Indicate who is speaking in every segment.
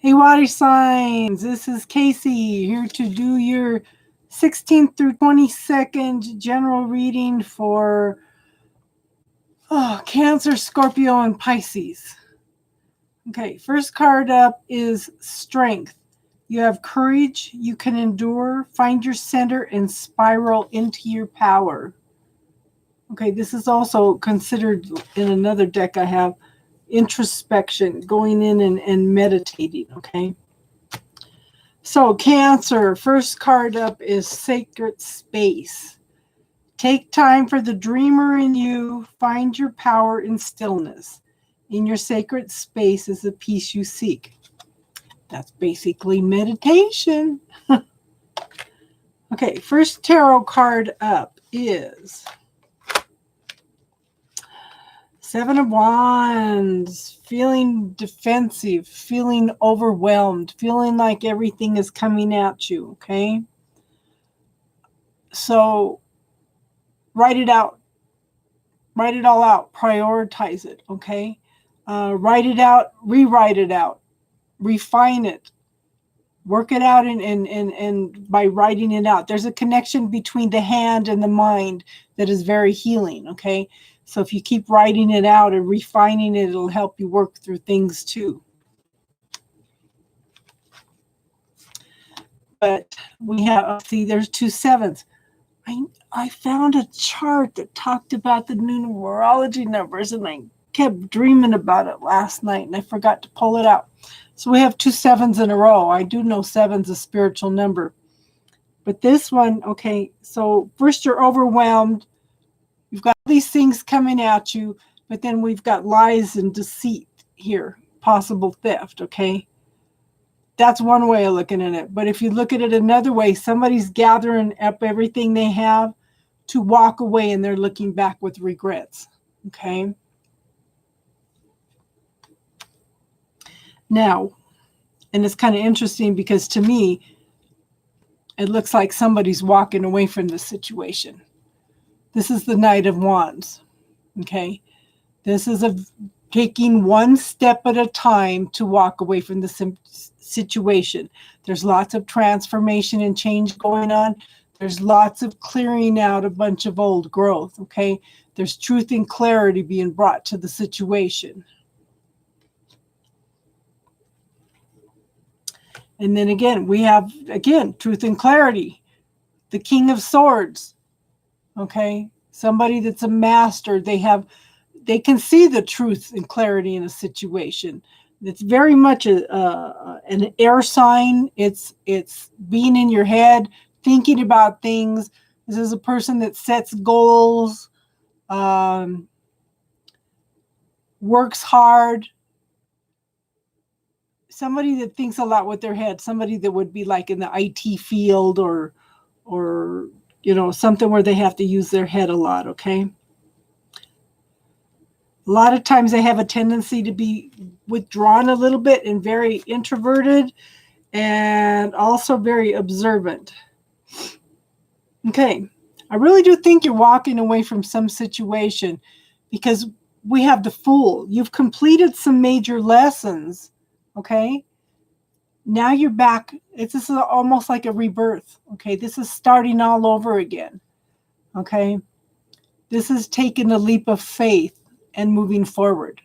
Speaker 1: Hey, water signs, this is Casey here to do your 16th through 22nd general reading for Cancer, Scorpio, and Pisces. Okay, first card up is Strength. You have courage, you can endure, find your center, and spiral into your power. Okay, this is also considered in another deck I have introspection, going in and meditating, okay? So Cancer, first card up is Sacred Space. Take time for the dreamer in you. Find your power in stillness. In your sacred space is the peace you seek. That's basically meditation. Okay, first tarot card up is Seven of Wands, feeling defensive, feeling overwhelmed, feeling like everything is coming at you, okay? So write it out. Write it all out. Prioritize it, okay? Write it out, rewrite it out, refine it, work it out and by writing it out. There's a connection between the hand and the mind that is very healing, okay? So if you keep writing it out and refining it, it'll help you work through things too. But we have, see, there's 2 sevens. I found a chart that talked about the numerology numbers, and I kept dreaming about it last night, and I forgot to pull it out. So we have 2 sevens in a row. I do know 7's a spiritual number. But this one, okay, so first you're overwhelmed. You've got these things coming at you, but then we've got lies and deceit here, possible theft, okay? That's one way of looking at it. But if you look at it another way, somebody's gathering up everything they have to walk away, and they're looking back with regrets, okay? Now, and it's kind of interesting because to me, it looks like somebody's walking away from the situation. This is the Knight of Wands, okay? This is taking one step at a time to walk away from the situation. There's lots of transformation and change going on. There's lots of clearing out a bunch of old growth, okay? There's truth and clarity being brought to the situation. And then again, we have, again, truth and clarity. The King of Swords, okay? Somebody that's a master. They can see the truth and clarity in a situation. It's very much an air sign. It's being in your head, thinking about things. This is a person that sets goals, works hard. Somebody that thinks a lot with their head. Somebody that would be like in the IT field or you know, something where they have to use their head a lot, okay? A lot of times they have a tendency to be withdrawn a little bit and very introverted and also very observant. Okay, I really do think you're walking away from some situation because we have the Fool. You've completed some major lessons, okay? Now you're back. This is almost like a rebirth, okay? This is starting all over again, okay? This is taking a leap of faith and moving forward.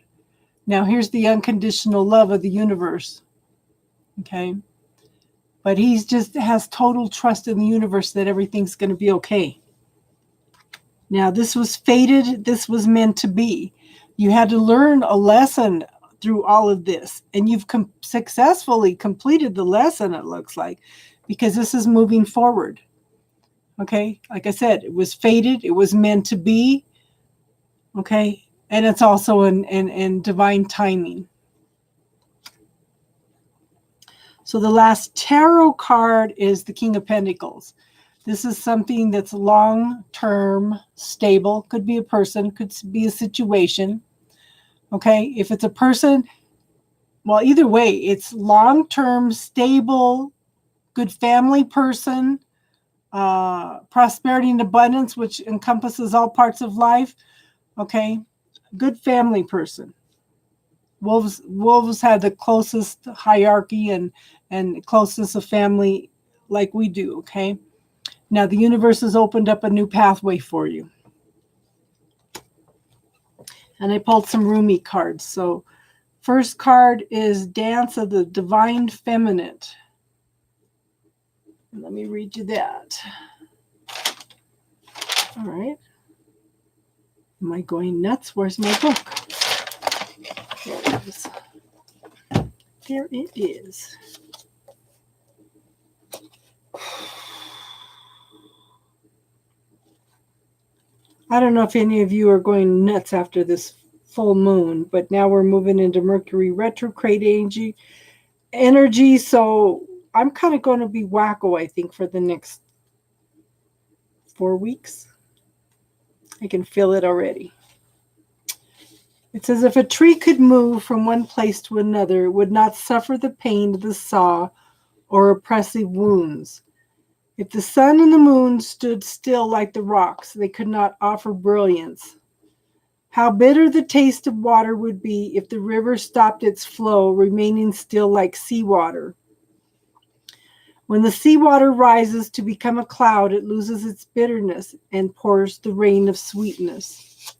Speaker 1: Now here's the unconditional love of the universe, okay? But he's just has total trust in the universe that everything's going to be okay. Now this was fated. This was meant to be. You had to learn a lesson through all of this, and you've successfully completed the lesson, it looks like, because this is moving forward. Okay, like I said, it was fated, it was meant to be, okay, and it's also in divine timing. So the last tarot card is the King of Pentacles. This is something that's long-term, stable, could be a person, could be a situation. Okay, if it's a person, well, either way, it's long-term, stable, good family person, prosperity and abundance, which encompasses all parts of life. Okay, good family person. Wolves had the closest hierarchy and closest of family like we do, okay? Now the universe has opened up a new pathway for you. And I pulled some Rumi cards. So first card is Dance of the Divine Feminine. Let me read you that. All right. Am I going nuts? Where's my book? There it is. There it is. I don't know if any of you are going nuts after this full moon, but now we're moving into Mercury retrograde energy. So I'm kind of going to be wacko, I think, for the next 4 weeks. I can feel it already. It says, if a tree could move from one place to another, it would not suffer the pain of the saw or oppressive wounds. If the sun and the moon stood still like the rocks, they could not offer brilliance. How bitter the taste of water would be if the river stopped its flow, remaining still like seawater. When the seawater rises to become a cloud, it loses its bitterness and pours the rain of sweetness.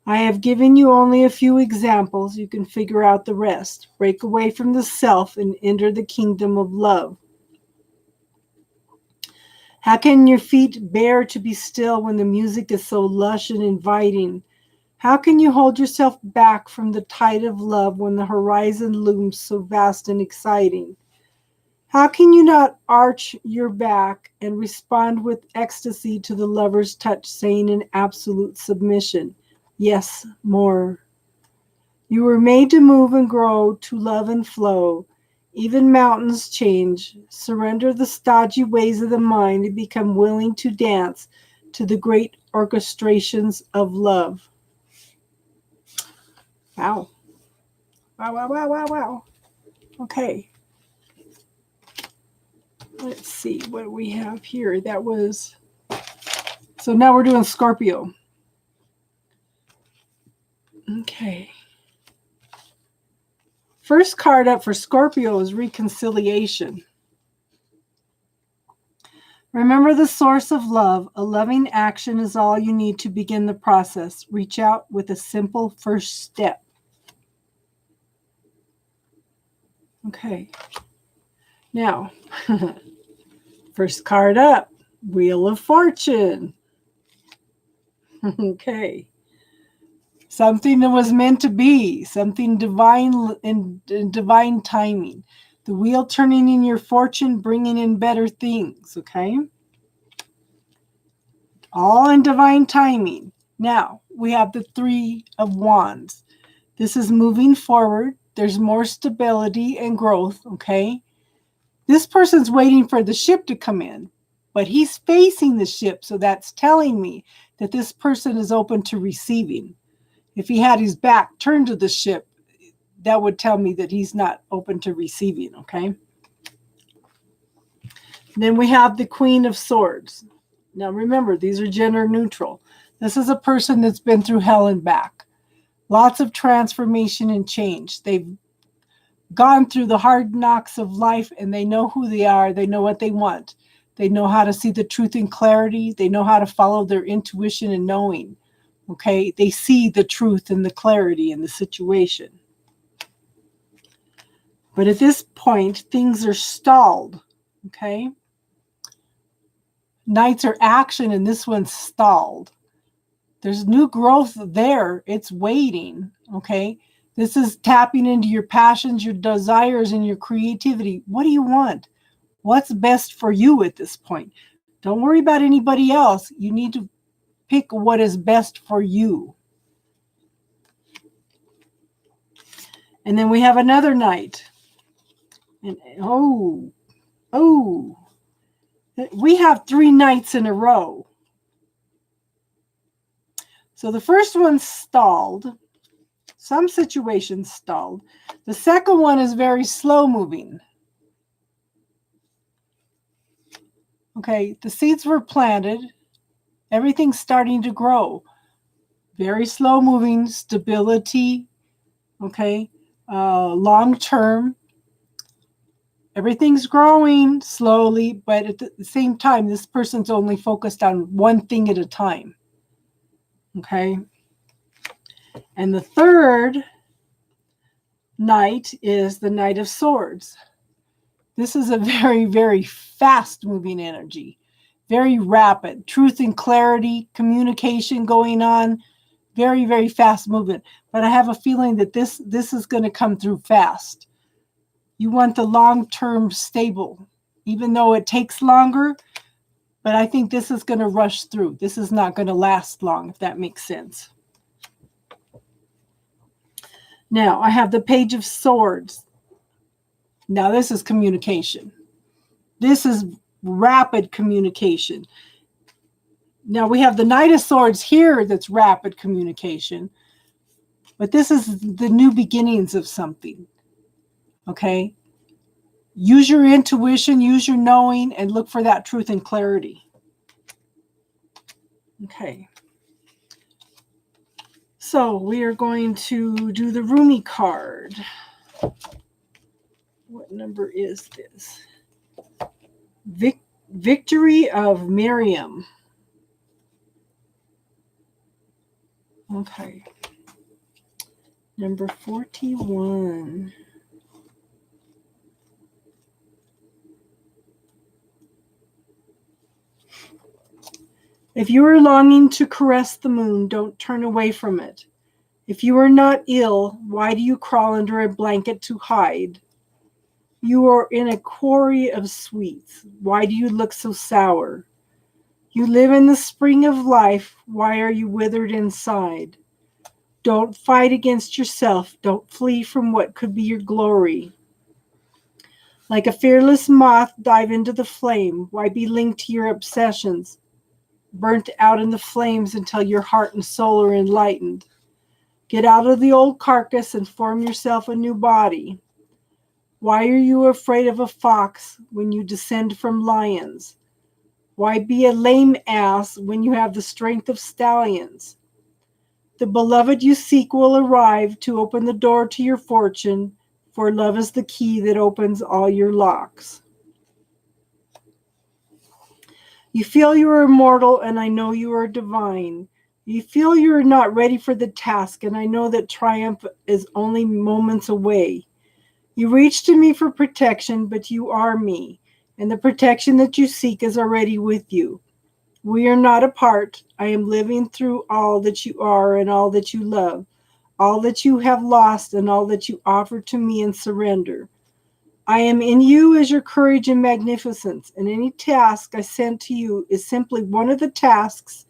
Speaker 1: I have given you only a few examples. You can figure out the rest. Break away from the self and enter the kingdom of love. How can your feet bear to be still when the music is so lush and inviting? How can you hold yourself back from the tide of love when the horizon looms so vast and exciting? How can you not arch your back and respond with ecstasy to the lover's touch, saying in absolute submission, yes, more? You were made to move and grow, to love and flow. Even mountains change. Surrender the stodgy ways of the mind and become willing to dance to the great orchestrations of love. Wow. Wow, wow, wow, wow, wow. Okay. Let's see what we have here. That was... So now we're doing Scorpio. Okay. First card up for Scorpio is reconciliation. Remember the source of love. A loving action is all you need to begin the process. Reach out with a simple first step. Okay. Now, first card up, Wheel of Fortune. Okay. Something that was meant to be, something divine in divine timing. The wheel turning in your fortune, bringing in better things, okay? All in divine timing. Now, we have the Three of Wands. This is moving forward. There's more stability and growth, okay? This person's waiting for the ship to come in, but he's facing the ship, so that's telling me that this person is open to receiving. If he had his back turned to the ship, that would tell me that he's not open to receiving, okay? Then we have the Queen of Swords. Now remember, these are gender neutral. This is a person that's been through hell and back. Lots of transformation and change. They've gone through the hard knocks of life and they know who they are. They know what they want. They know how to see the truth in clarity. They know how to follow their intuition and knowing. Okay, they see the truth and the clarity in the situation. But at this point, things are stalled. Okay, Knights are action and this one's stalled. There's new growth there. It's waiting. Okay, this is tapping into your passions, your desires, and your creativity. What do you want? What's best for you at this point? Don't worry about anybody else. You need to pick what is best for you. And then we have another Knight. And we have 3 Knights in a row. So the first one's stalled. Some situations stalled. The second one is very slow moving. Okay, the seeds were planted. Everything's starting to grow. Very slow moving, stability. Okay, long term. Everything's growing slowly, but at the same time, this person's only focused on one thing at a time. Okay? And the third Knight is the Knight of Swords. This is a very, very fast moving energy, very rapid, truth and clarity, communication going on, very, very fast movement. But I have a feeling that this is going to come through fast. You want the long-term stable, even though it takes longer, but I think this is going to rush through. This is not going to last long, if that makes sense. Now, I have the Page of Swords. Now, this is communication. This is rapid communication. Now, we have the Knight of Swords here that's rapid communication, but this is the new beginnings of something, okay? Use your intuition, use your knowing, and look for that truth and clarity. Okay. So we are going to do the Rumi card. What number is this? Victory of Miriam. Okay. Number 41. If you are longing to caress the moon, don't turn away from it. If you are not ill, why do you crawl under a blanket to hide? You are in a quarry of sweets. Why do you look so sour? You live in the spring of life. Why are you withered inside? Don't fight against yourself. Don't flee from what could be your glory. Like a fearless moth, dive into the flame. Why be linked to your obsessions? Burnt out in the flames until your heart and soul are enlightened. Get out of the old carcass and form yourself a new body. Why are you afraid of a fox when you descend from lions? Why be a lame ass when you have the strength of stallions? The beloved you seek will arrive to open the door to your fortune, for love is the key that opens all your locks. You feel you are immortal, and I know you are divine. You feel you are not ready for the task, and I know that triumph is only moments away. You reach to me for protection, but you are me, and the protection that you seek is already with you. We are not apart. I am living through all that you are and all that you love, all that you have lost and all that you offer to me in surrender. I am in you as your courage and magnificence, and any task I send to you is simply one of the tasks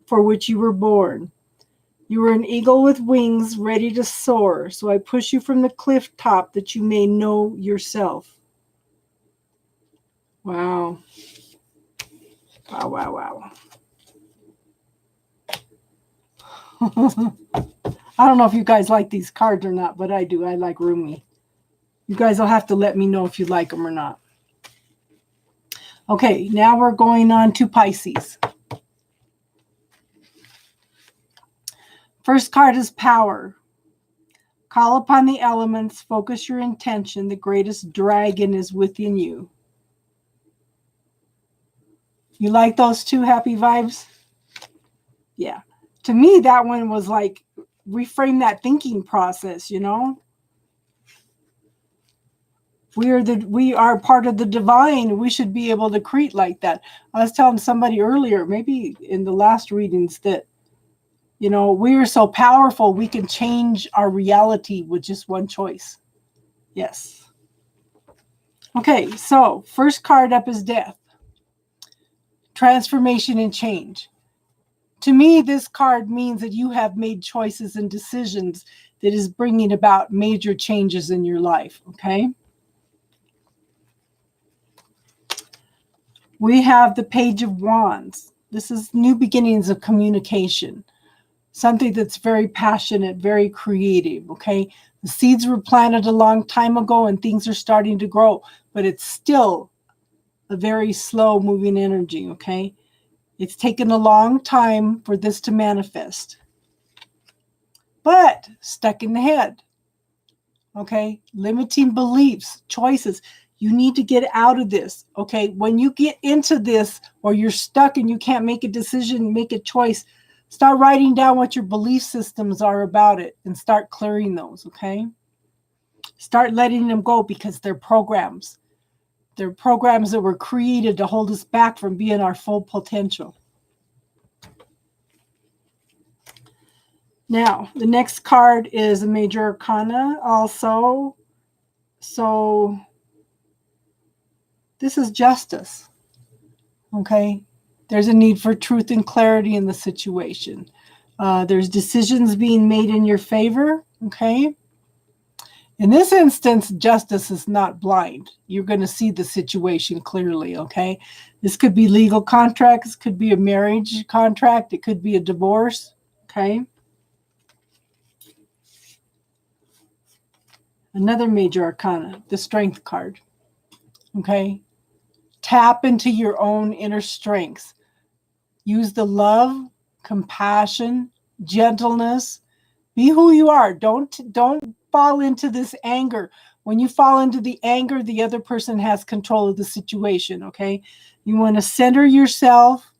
Speaker 1: for which you were born. You are an eagle with wings ready to soar, so I push you from the cliff top that you may know yourself. Wow. Wow, wow, wow. I don't know if you guys like these cards or not, but I do. I like Rumi. You guys will have to let me know if you like them or not. Okay, now we're going on to Pisces. First card is Power. Call upon the elements, focus your intention. The greatest dragon is within you. You like those two happy vibes? Yeah. To me, that one was like, reframe that thinking process, you know? We are part of the divine. We should be able to create like that. I was telling somebody earlier, maybe in the last readings, that, you know, we are so powerful, we can change our reality with just one choice. Yes. Okay, so first card up is Death. Transformation and change. To me, this card means that you have made choices and decisions that is bringing about major changes in your life, okay? We have the Page of Wands. This is new beginnings of communication. Something that's very passionate, very creative, okay? The seeds were planted a long time ago and things are starting to grow, but it's still a very slow moving energy, okay? It's taken a long time for this to manifest. But stuck in the head. Okay, limiting beliefs, choices. You need to get out of this. Okay, when you get into this or you're stuck and you can't make a decision, make a choice, start writing down what your belief systems are about it and start clearing those. Okay, start letting them go because they're programs. They're programs that were created to hold us back from being our full potential. Now, the next card is a major arcana also. So this is justice. Okay. There's a need for truth and clarity in the situation. There's decisions being made in your favor. Okay. In this instance, justice is not blind. You're going to see the situation clearly. Okay. This could be legal contracts, could be a marriage contract, it could be a divorce. Okay. Another major arcana, the strength card. Okay. Tap into your own inner strengths. Use the love, compassion, gentleness. Be who you are. Don't fall into this anger. When you fall into the anger, the other person has control of the situation, okay? You want to center yourself,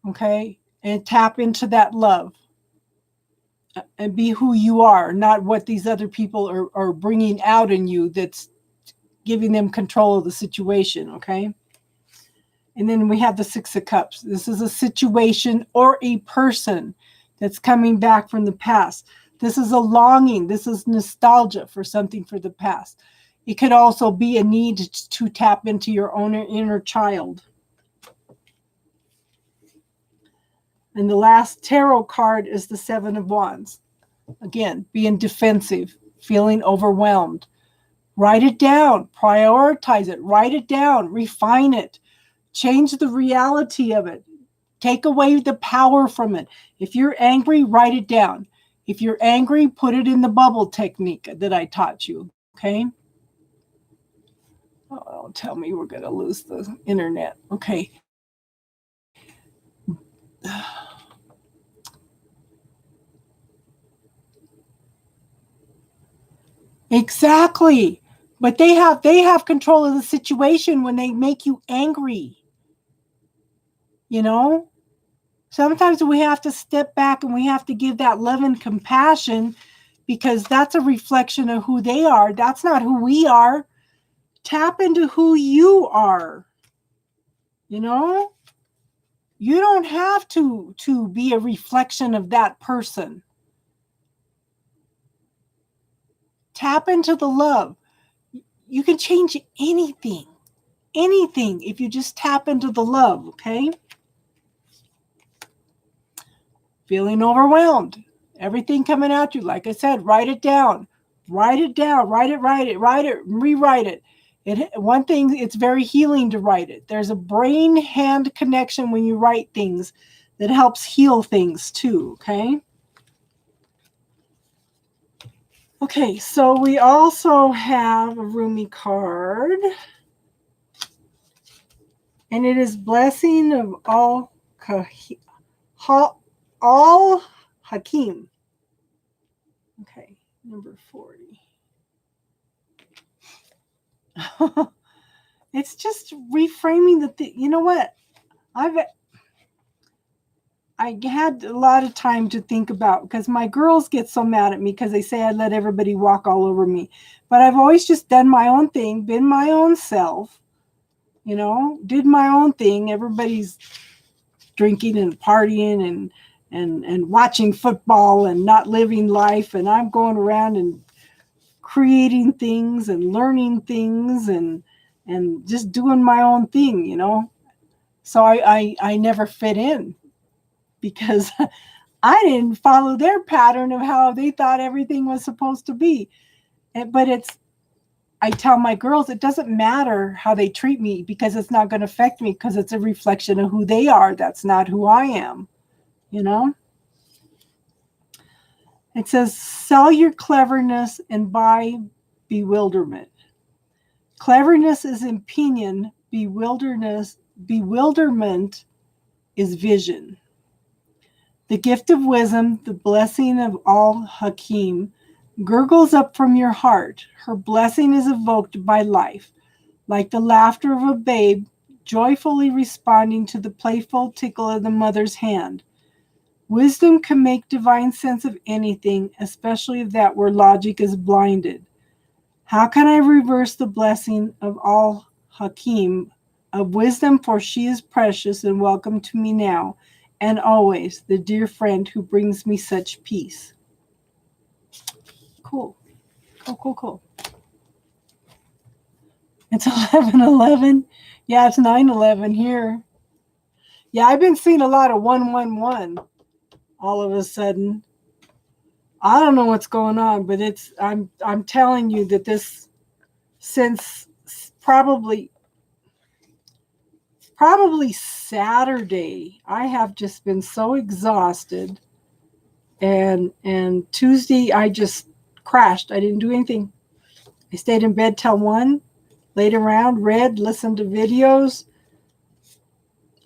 Speaker 1: okay, and tap into that love. And be who you are, not what these other people are bringing out in you that's giving them control of the situation, okay? And then we have the Six of Cups. This is a situation or a person that's coming back from the past. This is a longing. This is nostalgia for something for the past. It could also be a need to tap into your own inner child. And the last tarot card is the Seven of Wands. Again, being defensive, feeling overwhelmed. Write it down, prioritize it, write it down, refine it, change the reality of it, take away the power from it. If you're angry, write it down. If you're angry, put it in the bubble technique that I taught you, okay? Oh, don't tell me we're going to lose the internet. Okay. Exactly. But they have control of the situation when they make you angry. You know? Sometimes we have to step back and we have to give that love and compassion because that's a reflection of who they are. That's not who we are. Tap into who you are. You know? You don't have to be a reflection of that person. Tap into the love. You can change anything if you just tap into the love, okay? Feeling overwhelmed, everything coming at you. Like I said, write it down, write it, rewrite it. One thing, it's very healing to write it. There's a brain-hand connection when you write things that helps heal things too, okay? Okay, so we also have a Rumi card. And it is blessing of all Hakim. Okay, number 40. It's just reframing you know what? I had a lot of time to think about because my girls get so mad at me because they say I let everybody walk all over me. But I've always just done my own thing, been my own self, you know, did my own thing. Everybody's drinking and partying and watching football and not living life. And I'm going around and creating things and learning things and just doing my own thing, you know. So I never fit in because I didn't follow their pattern of how they thought everything was supposed to be. But I tell my girls, it doesn't matter how they treat me because it's not going to affect me because it's a reflection of who they are. That's not who I am, you know? It says, sell your cleverness and buy bewilderment. Cleverness is opinion, bewilderment is vision. The gift of wisdom, the blessing of all Hakim, gurgles up from your heart. Her blessing is evoked by life, like the laughter of a babe joyfully responding to the playful tickle of the mother's hand. Wisdom can make divine sense of anything, especially of that where logic is blinded. How can I reverse the blessing of Al Hakim of wisdom, for she is precious and welcome to me now and always, the dear friend who brings me such peace. Cool. Cool. It's 11:11. Yeah, it's 9:11 here. Yeah, I've been seeing a lot of 111 all of a sudden. I don't know what's going on, but I'm telling you that this, since probably Saturday, I have just been so exhausted. And Tuesday I just crashed. I didn't do anything. I stayed in bed till 1, laid around, read, listened to videos.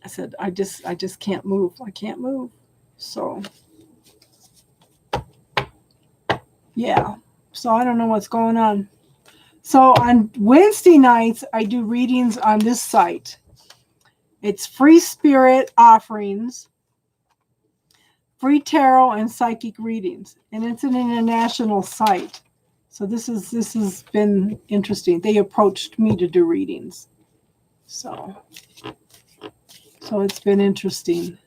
Speaker 1: I said, I just can't move. I can't move. So, yeah. So I don't know what's going on. So on Wednesday nights, I do readings on this site. It's free spirit offerings, free tarot and psychic readings. And it's an international site. So this has been interesting. They approached me to do readings. So it's been interesting.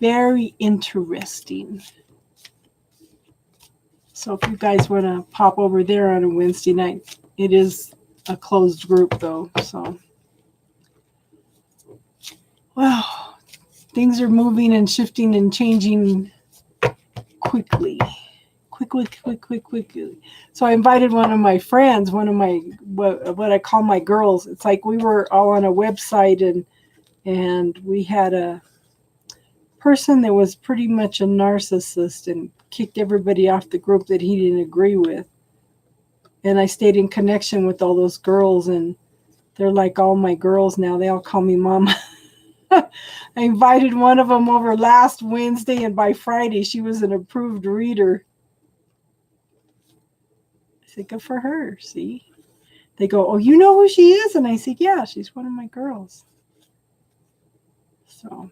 Speaker 1: Very interesting. So if you guys want to pop over there on a Wednesday night, it is a closed group though. So, wow, things are moving and shifting and changing quickly. Quickly. So I invited one of my friends, one of my, what I call my girls. It's like we were all on a website and we had a person that was pretty much a narcissist and kicked everybody off the group that he didn't agree with. And I stayed in connection with all those girls, and they're like all my girls now. They all call me mama. I invited one of them over last Wednesday, and by Friday she was an approved reader. I said, good for her, see? They go, oh, you know who she is? And I said, yeah, she's one of my girls. So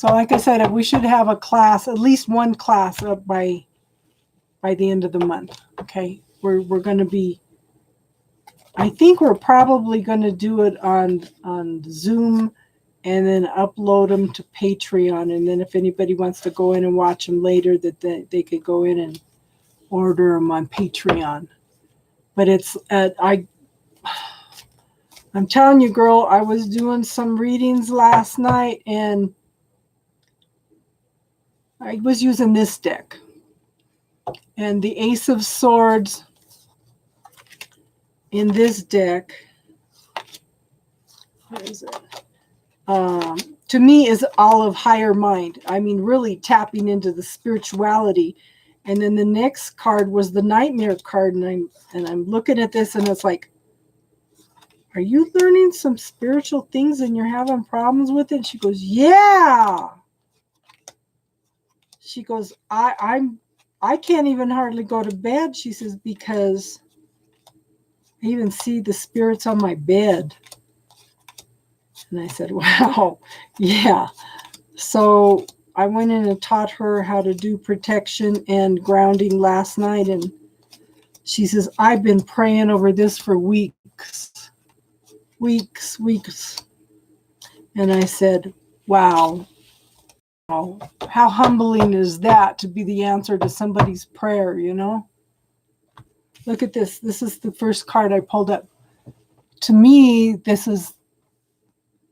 Speaker 1: like I said, we should have a class, at least one class up by the end of the month. Okay, we're going to be, I think we're probably going to do it on Zoom and then upload them to Patreon. And then if anybody wants to go in and watch them later, that they could go in and order them on Patreon. But it's I'm telling you, girl, I was doing some readings last night and I was using this deck. And the Ace of Swords in this deck, where is it? To me is all of higher mind. I mean, really tapping into the spirituality. And then the next card was the Nightmare card. And I'm looking at this and it's like, are you learning some spiritual things and you're having problems with it? And she goes, yeah. She goes, I can't even hardly go to bed, she says, because I even see the spirits on my bed. And I said, wow, yeah. So I went in and taught her how to do protection and grounding last night. And she says, I've been praying over this for weeks. And I said, wow. How humbling is that to be the answer to somebody's prayer, you know? Look at this. This is the first card I pulled up. To me, this is,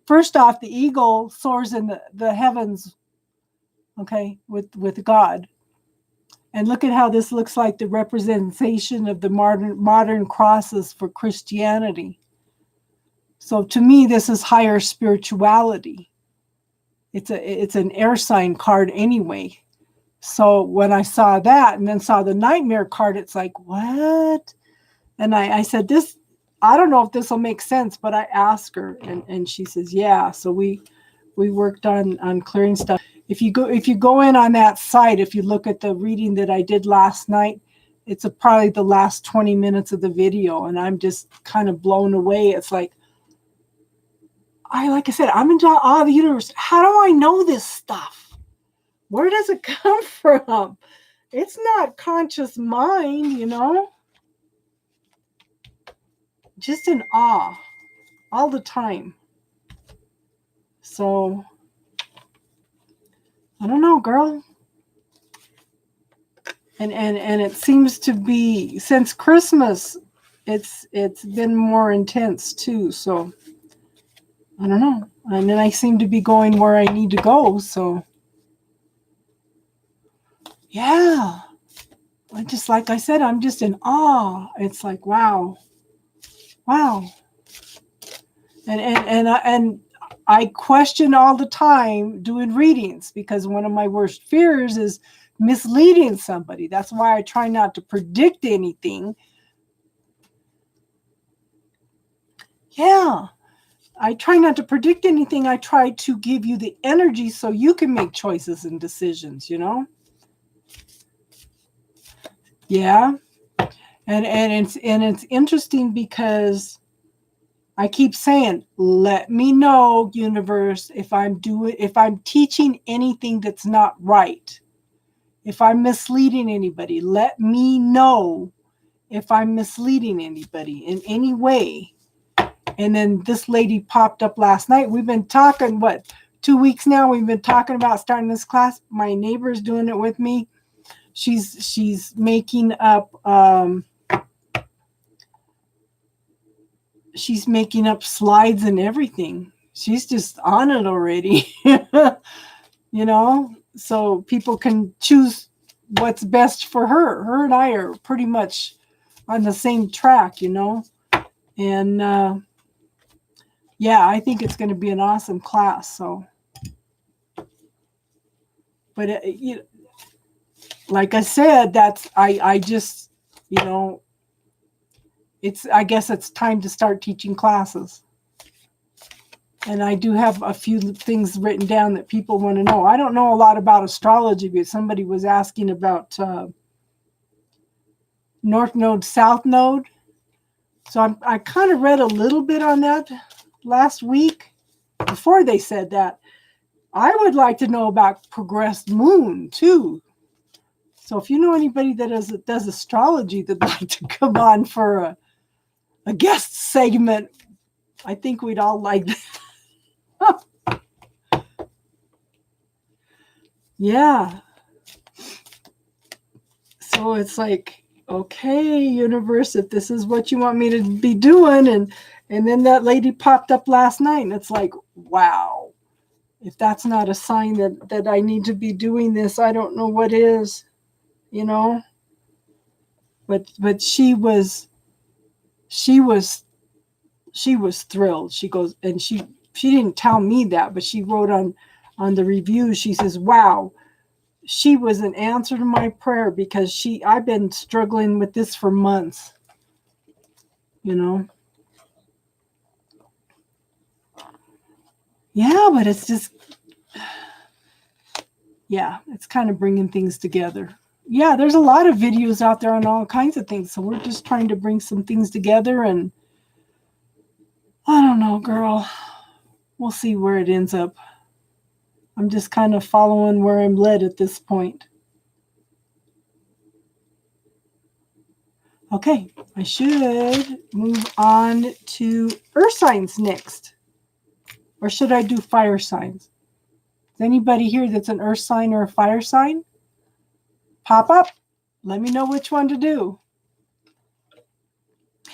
Speaker 1: first off, the eagle soars in the heavens, okay, with God. And look at how this looks like the representation of the modern crosses for Christianity. So to me, this is higher spirituality. It's an air sign card anyway. So when I saw that and then saw the Nightmare card, it's like, what? And I said, this, I don't know if this will make sense, but I asked her and she says, yeah. So we worked on clearing stuff. If you go in on that site, if you look at the reading that I did last night, it's probably the last 20 minutes of the video, and I'm just kind of blown away. It's like I said, I'm in awe of the universe. How do I know this stuff? Where does it come from? It's not conscious mind, just in awe all the time. So I don't know, girl. And it seems to be since Christmas, it's been more intense too. So I don't know. And then I seem to be going where I need to go. So yeah. Just like I said, I'm just in awe. It's like, wow. And I question all the time doing readings, because one of my worst fears is misleading somebody. That's why I try not to predict anything. Yeah. I try not to predict anything. I try to give you the energy so you can make choices and decisions, Yeah. And it's interesting because I keep saying, let me know, universe, if I'm teaching anything that's not right. If I'm misleading anybody, let me know if I'm misleading anybody in any way. And then this lady popped up last night. We've been talking, 2 weeks now? We've been talking about starting this class. My neighbor's doing it with me. She's making up slides and everything. She's just on it already. So people can choose what's best for her. Her and I are pretty much on the same track, and yeah, I think it's going to be an awesome class. So, but like I said, I just, I guess it's time to start teaching classes. And I do have a few things written down that people want to know. I don't know a lot about astrology, but somebody was asking about North Node, South Node. So I kind of read a little bit on that last week. Before they said that, I would like to know about progressed moon too. So if you know anybody that does astrology that'd like to come on for a guest segment, I think we'd all like that. Yeah. So it's like, okay, universe, if this is what you want me to be doing, and then that lady popped up last night, and it's like, wow. If that's not a sign that I need to be doing this, I don't know what is, But she was thrilled. She goes, and she didn't tell me that, but she wrote on the review, she says, wow, she was an answer to my prayer, because I've been struggling with this for months, Yeah, but it's just, yeah, it's kind of bringing things together. Yeah, there's a lot of videos out there on all kinds of things. So we're just trying to bring some things together, and I don't know, girl. We'll see where it ends up. I'm just kind of following where I'm led at this point. Okay, I should move on to earth signs next. Or should I do fire signs? Is anybody here that's an earth sign or a fire sign? Pop up. Let me know which one to do.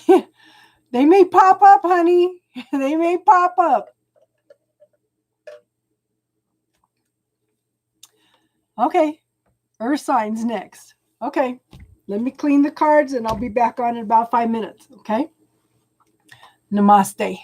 Speaker 1: They may pop up, honey. They may pop up. Okay, earth signs next. Okay, let me clean the cards and I'll be back on in about 5 minutes, okay? Namaste.